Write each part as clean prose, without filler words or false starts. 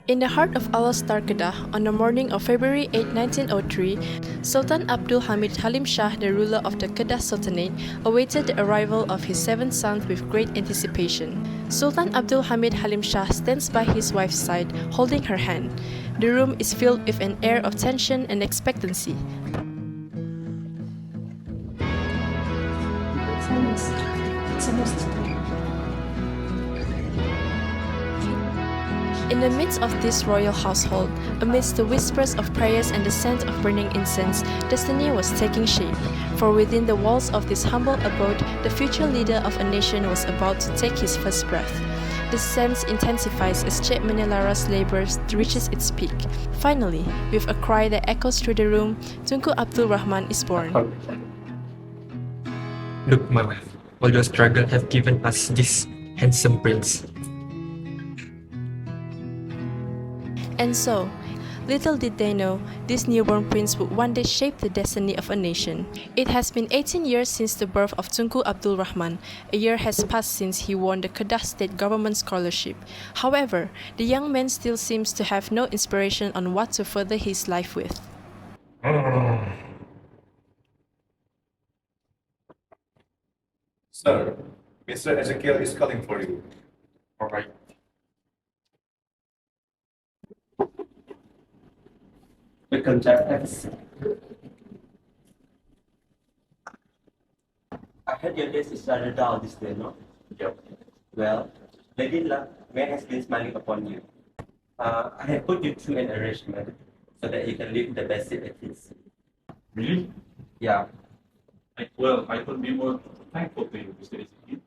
In the heart of Al-Star Kedah, on the morning of February 8, 1903, Sultan Abdul Hamid Halim Shah, the ruler of the Kedah Sultanate, awaited the arrival of his seventh son with great anticipation. Sultan Abdul Hamid Halim Shah stands by his wife's side, holding her hand. The room is filled with an air of tension and expectancy. In the midst of this royal household, amidst the whispers of prayers and the scent of burning incense, destiny was taking shape. For within the walls of this humble abode, the future leader of a nation was about to take his first breath. The sense intensifies as Cik Menelara's labours reaches its peak. Finally, with a cry that echoes through the room, Tunku Abdul Rahman is born. Look, my wife, all your struggle have given us this handsome prince. And so, little did they know, this newborn prince would one day shape the destiny of a nation. It has been 18 years since the birth of Tunku Abdul Rahman. A year has passed since he won the Kedah State Government Scholarship. However, the young man still seems to have no inspiration on what to further his life with. Sir, Mr. Ezekiel is calling for you. All right. Welcome, Jack. I heard your list is rather dull this day, no? Yep. Well, Lady Luck, man has been smiling upon you. I have put you through an arrangement so that you can live the best seat at least. Really? Yeah, I could be more thankful to you, Mr. Ezekiel.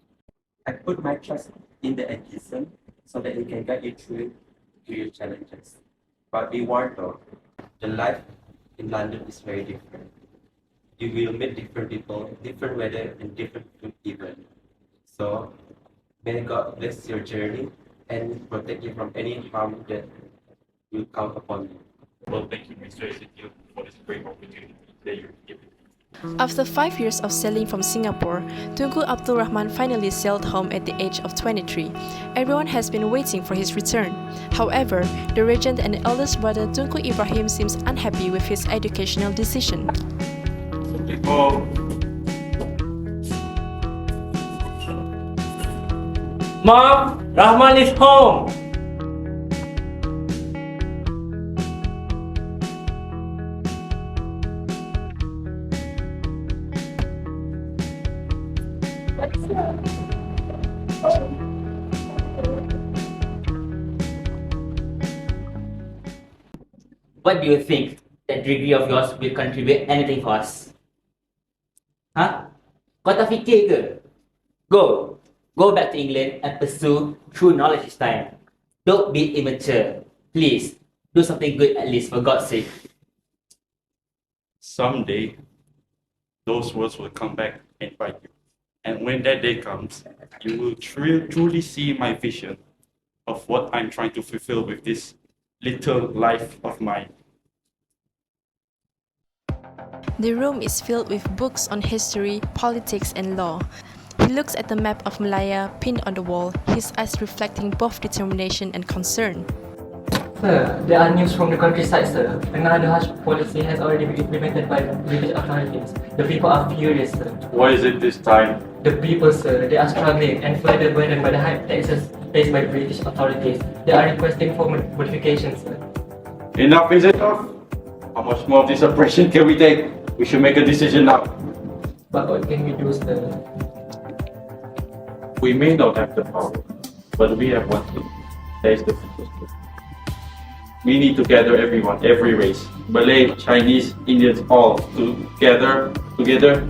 I put my trust in the artisan so that he can guide you through your challenges. But be warned though, the life in London is very different. You will meet different people, different weather, and different food even. So, may God bless your journey and protect you from any harm that will come upon you. Well, thank you, Mr. Ezekiel, for this great opportunity that you're giving. After 5 years of sailing from Singapore, Tunku Abdul Rahman finally sailed home at the age of 23. Everyone has been waiting for his return. However, the regent and eldest brother Tunku Ibrahim seems unhappy with his educational decision. Mom, Rahman is home. What do you think? That degree of yours will contribute anything for us? Huh? Kau tak fikir ke? Go back to England and pursue true knowledge this time. Don't be immature. Please, do something good at least for God's sake. Someday, those words will come back and bite you. And when that day comes, you will truly see my vision of what I'm trying to fulfill with this little life of mine. The room is filled with books on history, politics, and law. He looks at the map of Malaya pinned on the wall, his eyes reflecting both determination and concern. Sir, there are news from the countryside, sir. Another harsh policy has already been implemented by the British authorities. The people are furious, sir. What is it this time? The people, sir, they are struggling and further burdened by the high taxes placed by the British authorities. They are requesting for modifications, sir. Enough is enough. How much more of this oppression can we take? We should make a decision now. But what can we do, sir? We may not have the power, but we have one thing. That is the people's will. We need to gather everyone, every race, Malay, Chinese, Indians, all together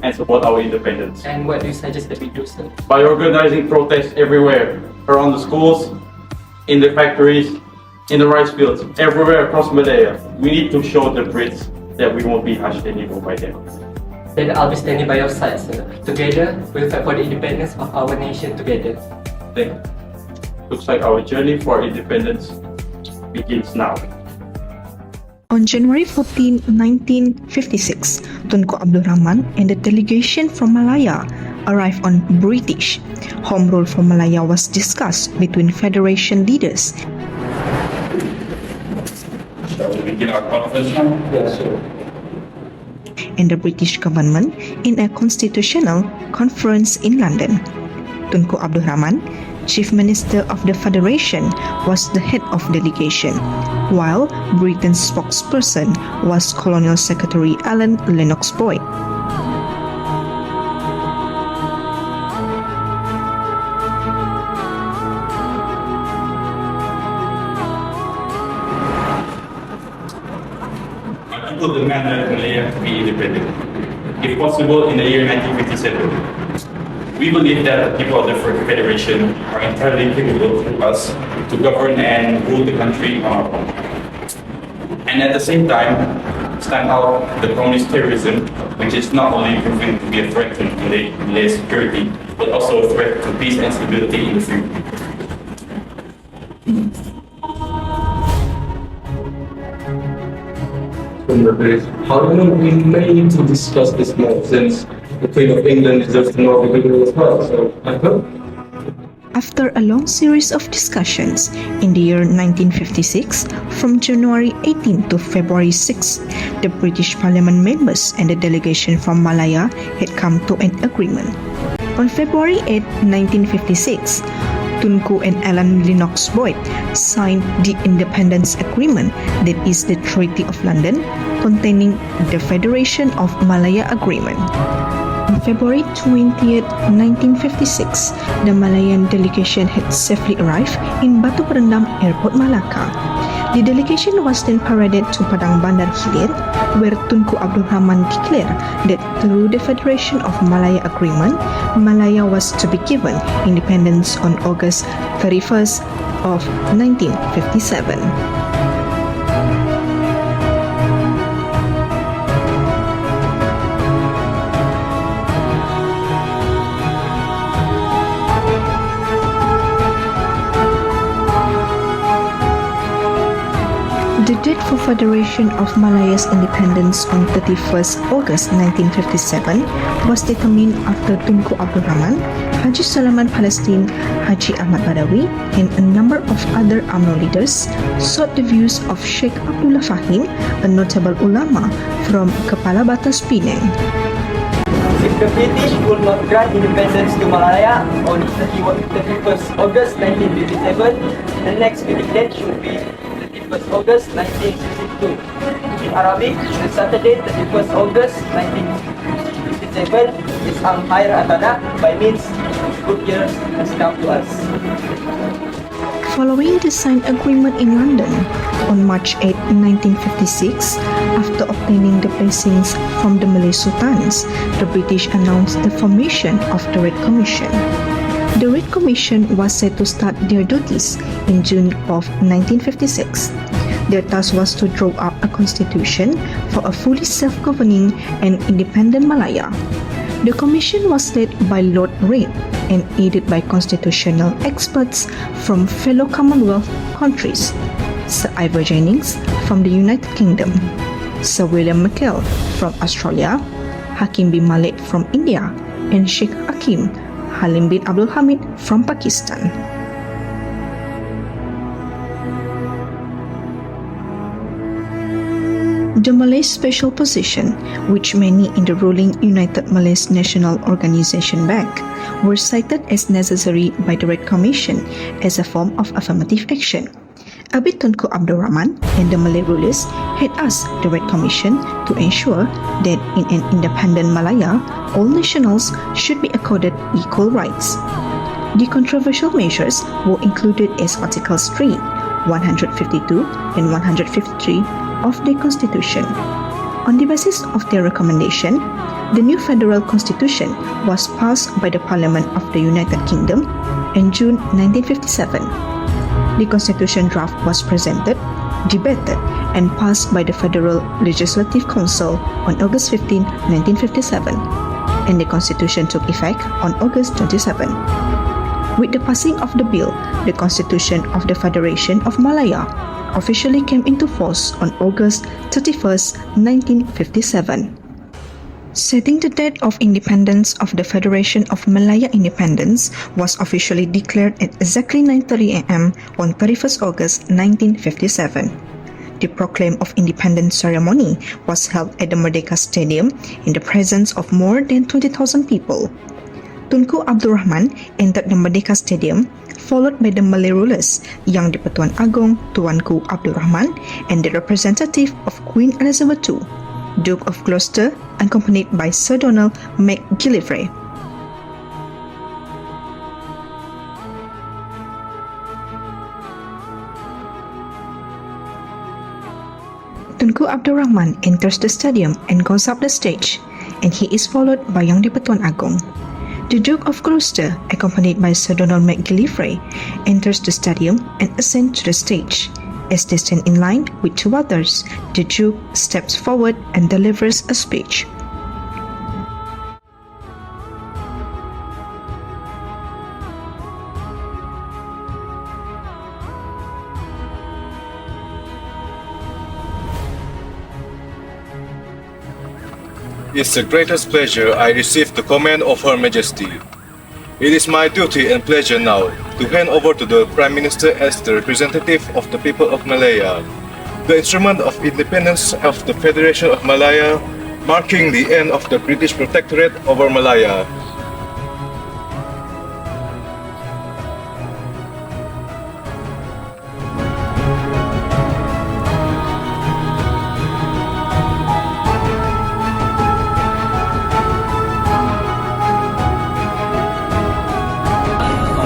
and support our independence. And what do you suggest that we do, sir? By organizing protests everywhere, around the schools, in the factories, in the rice fields, everywhere across Malaya. We need to show the Brits that we won't be hushed anymore by them. Then I'll be standing by your side, sir. Together, we'll fight for the independence of our nation together. Thank you. Looks like our journey for independence begins now. On January 14, 1956, Tunku Abdul Rahman and the delegation from Malaya arrived on British. Home rule for Malaya was discussed between Federation leaders. Shall we begin our conference now? Yes, sure. and the British government in a constitutional conference in London. Tunku Abdul Rahman, Chief Minister of the Federation, was the head of delegation, while Britain's spokesperson was Colonial Secretary Alan Lennox Boyd. Our people demanded Malaya to be independent, if possible in the year 1957. We believe that the people of the Federation are entirely capable of us to govern and rule the country on our own. And at the same time, stand out the communist terrorism, which is not only proven to be a threat to Malay's security, but also a threat to peace and stability in the future. However, we may need to discuss this more since the Queen of England is just an individual as well. So I hope. After a long series of discussions in the year 1956, from January 18 to February 6, the British Parliament members and the delegation from Malaya had come to an agreement. On February 8, 1956, Tunku and Alan Lennox Boyd signed the Independence Agreement, that is the Treaty of London, containing the Federation of Malaya Agreement. On February 20, 1956, the Malayan delegation had safely arrived in Batu Perendam Airport, Malacca. The delegation was then paraded to Padang Bandar Hilir, where Tunku Abdul Rahman declared that through the Federation of Malaya Agreement, Malaya was to be given independence on August 31st of 1957. The date for Federation of Malaya's independence on 31st August 1957 was determined after Tunku Abdul Rahman, Haji Sulaiman Palestine, Haji Ahmad Badawi, and a number of other UMNO leaders sought the views of Sheikh Abdullah Fahim, a notable ulama from Kepala Batas Penang. If the British would not grant independence to Malaya on 31st August 1957, the next meeting date should be 31st August 1962. In Arabic, the Saturday 31st August 1957 is Al-Khair Atada, by means good years has come to us. Following the signed agreement in London on March 8, 1956, after obtaining the blessings from the Malay Sultans, the British announced the formation of the Red Commission. The Red Commission was set to start their duties in June of 1956. Their task was to draw up a constitution for a fully self-governing and independent Malaya. The commission was led by Lord Reid and aided by constitutional experts from fellow Commonwealth countries, Sir Ivor Jennings from the United Kingdom, Sir William McKell from Australia, Hakim bin Malik from India, and Sheikh Hakim Halim bin Abdul Hamid from Pakistan. The Malay Special Position, which many in the ruling United Malays National Organisation backed, were cited as necessary by the Red Commission as a form of affirmative action. Abid Tunku Abdul Rahman and the Malay rulers had asked the Red Commission to ensure that in an independent Malaya, all nationals should be accorded equal rights. The controversial measures were included as Articles 3, 152 and 153 of the Constitution. On the basis of their recommendation, the new federal constitution was passed by the Parliament of the United Kingdom in June 1957. The constitution draft was presented, debated, and passed by the Federal Legislative Council on August 15, 1957, and the constitution took effect on August 27. With the passing of the bill, the Constitution of the Federation of Malaya officially came into force on August 31, 1957. Setting the date of independence of the Federation of Malaya Independence was officially declared at exactly 9:30 a.m. on 31st August 1957. the Proclaim of Independence ceremony was held at the Merdeka Stadium in the presence of more than 20,000 people. Tunku Abdul Rahman entered the Merdeka Stadium, followed by the Malay rulers, Yang di-Pertuan Agong Tuanku Abdul Rahman, and the representative of Queen Elizabeth II, Duke of Gloucester, accompanied by Sir Donald McGillivray. Tunku Abdul Rahman enters the stadium and goes up the stage, and he is followed by Yang di-Pertuan Agong. The Duke of Gloucester, accompanied by Sir Donald McGillivray, enters the stadium and ascends to the stage. As they stand in line with two others, the Duke steps forward and delivers a speech. It's the greatest pleasure I receive the command of Her Majesty. It is my duty and pleasure now to hand over to the Prime Minister as the representative of the people of Malaya, the instrument of independence of the Federation of Malaya, marking the end of the British Protectorate over Malaya.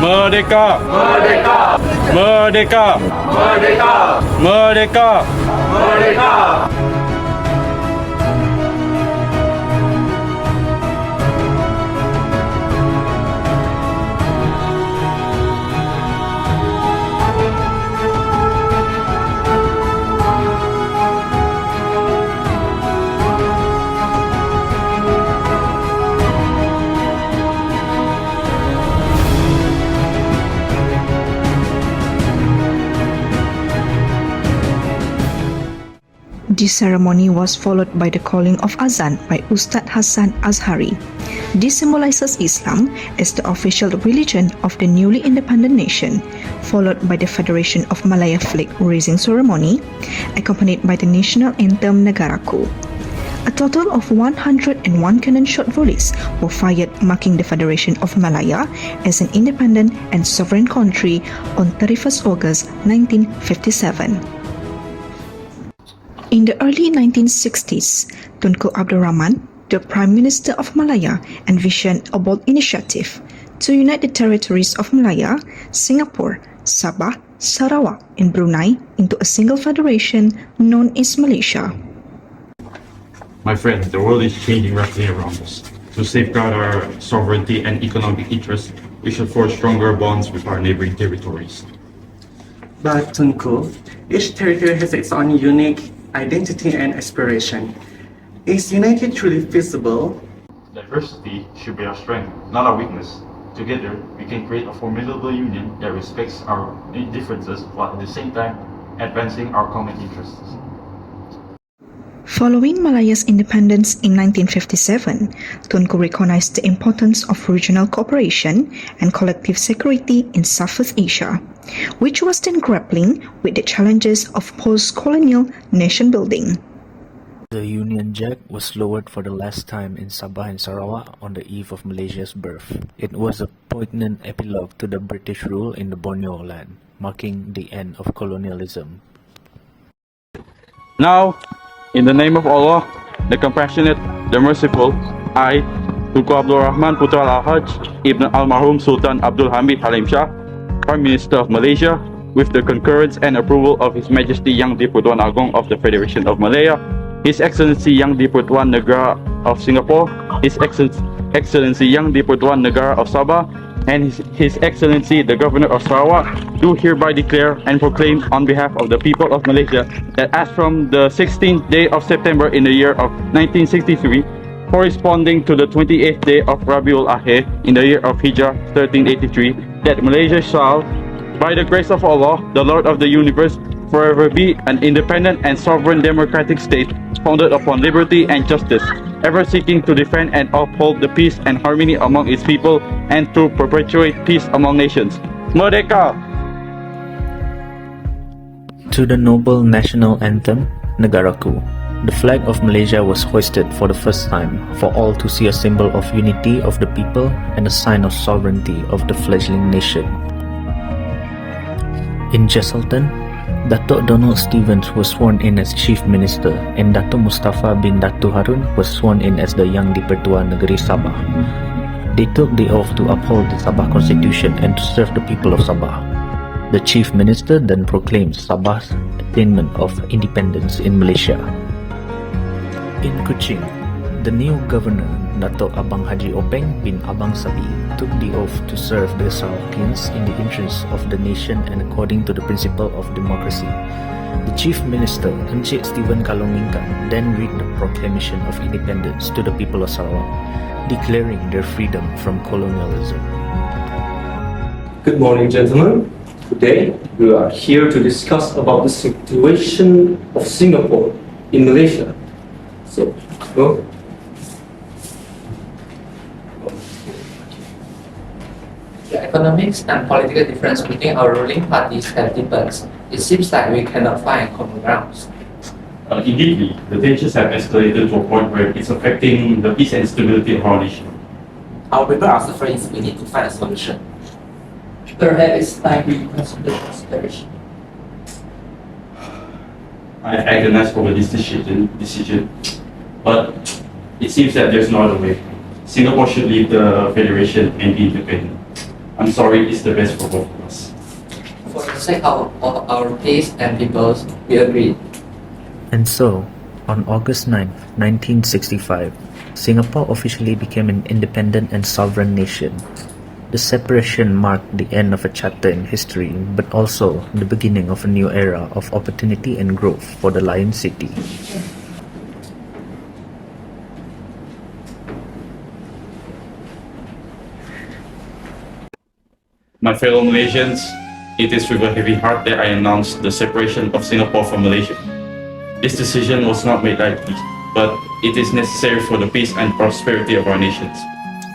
Merdeka! Merdeka! Merdeka! Merdeka! Merdeka! Merdeka! This ceremony was followed by the calling of Azan by Ustad Hasan Azhari. This symbolizes Islam as the official religion of the newly independent nation, followed by the Federation of Malaya flag raising ceremony, accompanied by the national anthem Negaraku. A total of 101 cannon shot volleys were fired, marking the Federation of Malaya as an independent and sovereign country on 31st August 1957. In the early 1960s, Tunku Abdul Rahman, the Prime Minister of Malaya, envisioned a bold initiative to unite the territories of Malaya, Singapore, Sabah, Sarawak, and Brunei into a single federation known as Malaysia. My friend, the world is changing rapidly around us. To safeguard our sovereignty and economic interests, we should forge stronger bonds with our neighboring territories. But Tunku, each territory has its own unique identity and aspiration. Is unity truly feasible? Diversity should be our strength, not our weakness. Together, we can create a formidable union that respects our differences while at the same time advancing our common interests. Following Malaya's independence in 1957, Tunku recognized the importance of regional cooperation and collective security in Southeast Asia, which was then grappling with the challenges of post-colonial nation building. The Union Jack was lowered for the last time in Sabah and Sarawak on the eve of Malaysia's birth. It was a poignant epilogue to the British rule in the Borneo land, marking the end of colonialism. Now, in the name of Allah, the Compassionate, the Merciful, I, Tunku Abdul Rahman Putra Al-Hajj Ibn Al-Marhum Sultan Abdul Hamid Halim Shah, Prime Minister of Malaysia, with the concurrence and approval of His Majesty Yang di-Pertuan Agong of the Federation of Malaya, His Excellency Yang di-Pertuan Negara of Singapore, His Excellency Yang di-Pertuan Negara of Sabah, and His Excellency the Governor of Sarawak, do hereby declare and proclaim on behalf of the people of Malaysia that as from the 16th day of September in the year of 1963, corresponding to the 28th day of Rabiul Akhir in the year of Hijrah 1383, that Malaysia shall, by the grace of Allah, the Lord of the universe, forever be an independent and sovereign democratic state founded upon liberty and justice, ever seeking to defend and uphold the peace and harmony among its people and to perpetuate peace among nations. Merdeka! To the noble national anthem, Negaraku, the flag of Malaysia was hoisted for the first time for all to see, a symbol of unity of the people and a sign of sovereignty of the fledgling nation. In Jesselton, Datuk Donald Stevens was sworn in as Chief Minister and Datuk Mustafa bin Datu Harun was sworn in as the Yang Dipertua Negeri Sabah. They took the oath to uphold the Sabah Constitution and to serve the people of Sabah. The Chief Minister then proclaimed Sabah's attainment of independence in Malaysia. In Kuching, the new governor, Datuk Abang Haji Openg bin Abang Sabi, took the oath to serve the Sarawakians in the interests of the nation and according to the principle of democracy. The Chief Minister, Encik Stephen Kalongingkan, then read the proclamation of independence to the people of Sarawak, declaring their freedom from colonialism. Good morning, gentlemen. Today, we are here to discuss about the situation of Singapore in Malaysia. So, go. The economics and political difference between our ruling parties have deepened. It seems like we cannot find common grounds. Indeed, the tensions have escalated to a point where it's affecting the peace and stability of our nation. Our people are suffering, we need to find a solution. Perhaps it's time we consider consideration. I agonize over this decision, but it seems that there's no other way. Singapore should leave the Federation and be independent. I'm sorry, it's the best for both of us. For the sake of our peace and peoples, we agree. And so, on August 9, 1965, Singapore officially became an independent and sovereign nation. The separation marked the end of a chapter in history, but also the beginning of a new era of opportunity and growth for the Lion City. My fellow Malaysians, it is with a heavy heart that I announce the separation of Singapore from Malaysia. This decision was not made lightly, but it is necessary for the peace and prosperity of our nations.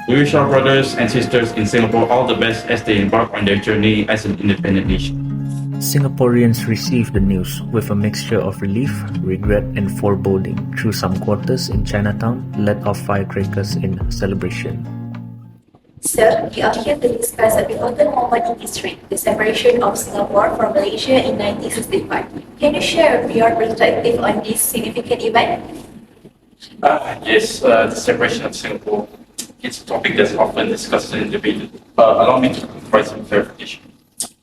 We wish our brothers and sisters in Singapore all the best as they embark on their journey as an independent nation. Singaporeans received the news with a mixture of relief, regret, and foreboding through some quarters in Chinatown let off firecrackers in celebration. Sir, we are here to discuss a pivotal moment in history, the separation of Singapore from Malaysia in 1965. Can you share your perspective on this significant event? Yes, the separation of Singapore. It's a topic that's often discussed and debated. Allow me to provide some clarification.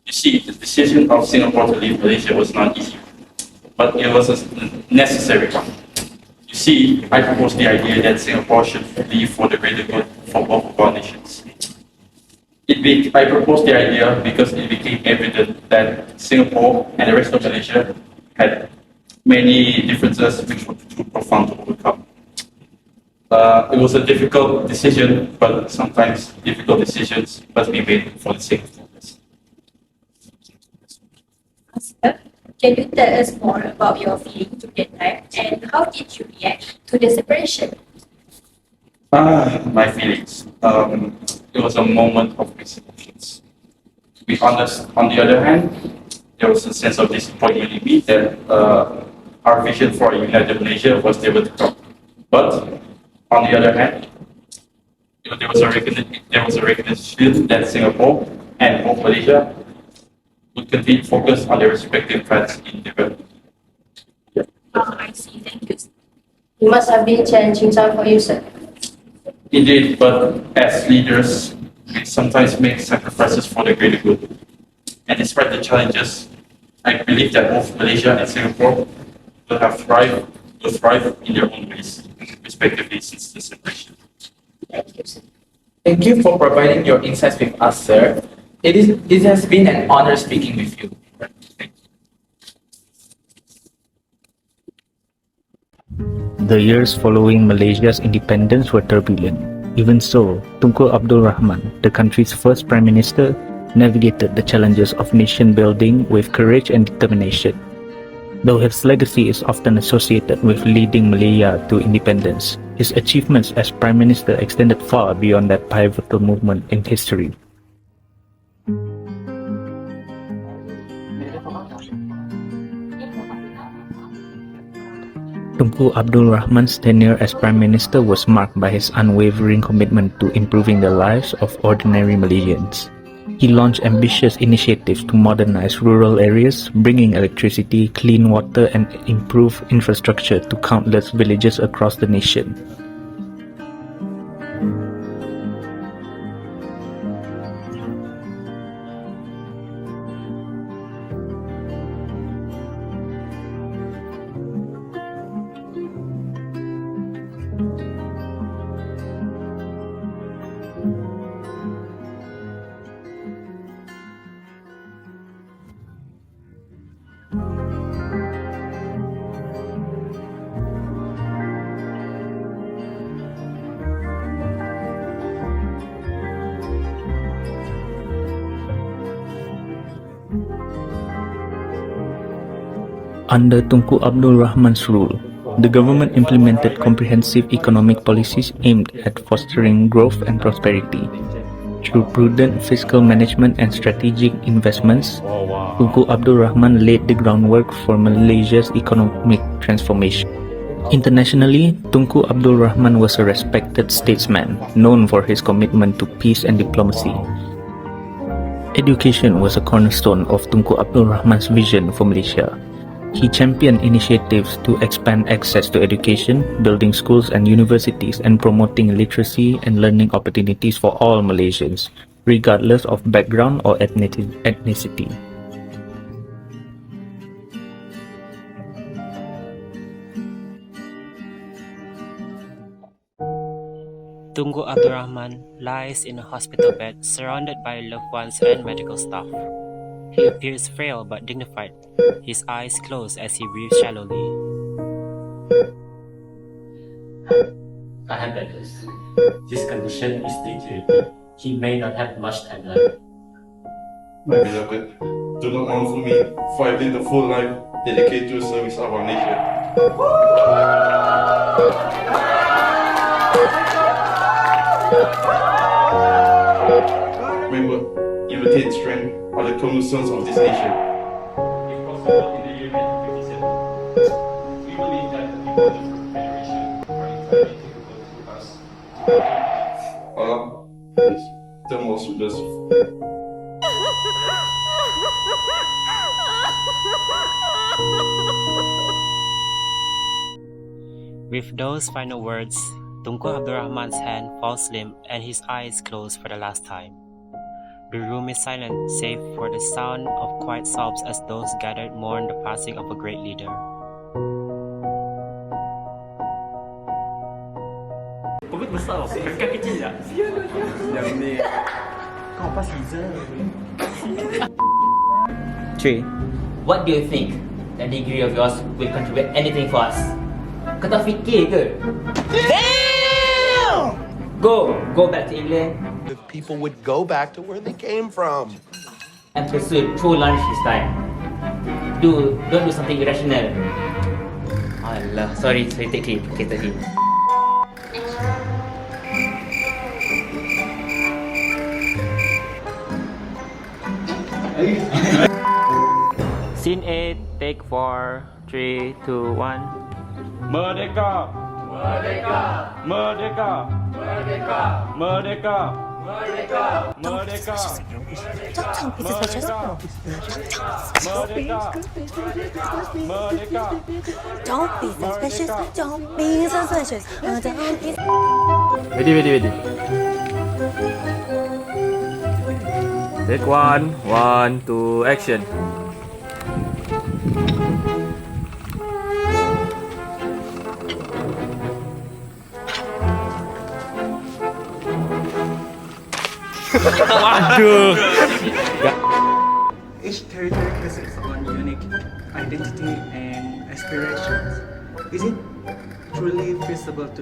You see, the decision of Singapore to leave Malaysia was not easy, but it was a necessary one. You see, I proposed the idea that Singapore should leave for the greater good for both of our nations. I proposed the idea because it became evident that Singapore and the rest of Malaysia had many differences which were too profound to overcome. It was a difficult decision, but sometimes difficult decisions must be made for the sake of progress. Can you tell us more about your feelings at that time and how did you react to the separation? My feelings. It was a moment of mixed emotions. To be honest, on the other hand, there was a sense of disappointment in me that our vision for a united Malaysia was never to come. But on the other hand, there was a recognition that Singapore and both Malaysia would continue to focus on their respective paths in development. I see. Thank you. It must have been a challenging time for you, sir. Indeed, but as leaders, we sometimes make sacrifices for the greater good. And despite the challenges, I believe that both Malaysia and Singapore will thrive in their own ways, respectively, since the separation. Thank you for providing your insights with us, sir. It has been an honor speaking with you. The years following Malaysia's independence were turbulent. Even so, Tunku Abdul Rahman, the country's first Prime Minister, navigated the challenges of nation building with courage and determination. Though his legacy is often associated with leading Malaya to independence, his achievements as Prime Minister extended far beyond that pivotal movement in history. Tunku Abdul Rahman's tenure as Prime Minister was marked by his unwavering commitment to improving the lives of ordinary Malaysians. He launched ambitious initiatives to modernize rural areas, bringing electricity, clean water, and improved infrastructure to countless villages across the nation. Under Tunku Abdul Rahman's rule, the government implemented comprehensive economic policies aimed at fostering growth and prosperity. Through prudent fiscal management and strategic investments, Tunku Abdul Rahman laid the groundwork for Malaysia's economic transformation. Internationally, Tunku Abdul Rahman was a respected statesman, known for his commitment to peace and diplomacy. Education was a cornerstone of Tunku Abdul Rahman's vision for Malaysia. He championed initiatives to expand access to education, building schools and universities, and promoting literacy and learning opportunities for all Malaysians, regardless of background or ethnicity. Tunku Abdul Rahman lies in a hospital bed surrounded by loved ones and medical staff. He appears frail but dignified, his eyes closed as he breathes shallowly. I have bad news. His condition is deteriorating. He may not have much time left. My beloved, do not mourn for me, for I lived a full life dedicated to the service of our nation. Remember, unity and strength are the cornerstones of this nation. If possible, in the year 1957, we believe that the people of the Federation are entirely capable to us. Allah, please, the most merciful. With those final words, Tunku Abdul Rahman's hand falls limp and his eyes close for the last time. The room is silent save for the sound of quiet sobs as those gathered mourn the passing of a great leader. Perut besar, kakak kecil tak? Yang ni kau apa Caesar? Trey, what do you think that degree of yours will contribute anything for us? Kau tak fikir ke? Damn! Go back to England. The people would go back to where they came from. And pursue true lunch this time. Don't do something irrational. Allah, sorry, take it. Okay, take it. Scene 8, take 4, 3, 2, 1. Merdeka! Merdeka! Merdeka! Merdeka! Merdeka! Merdeka! Merdeka! Merdeka! Don't be suspicious. Don't be suspicious. Don't be. Ready. Take 1, 1, 2, action. Waduh. Each territory has its own unique identity and aspirations. Is it truly feasible to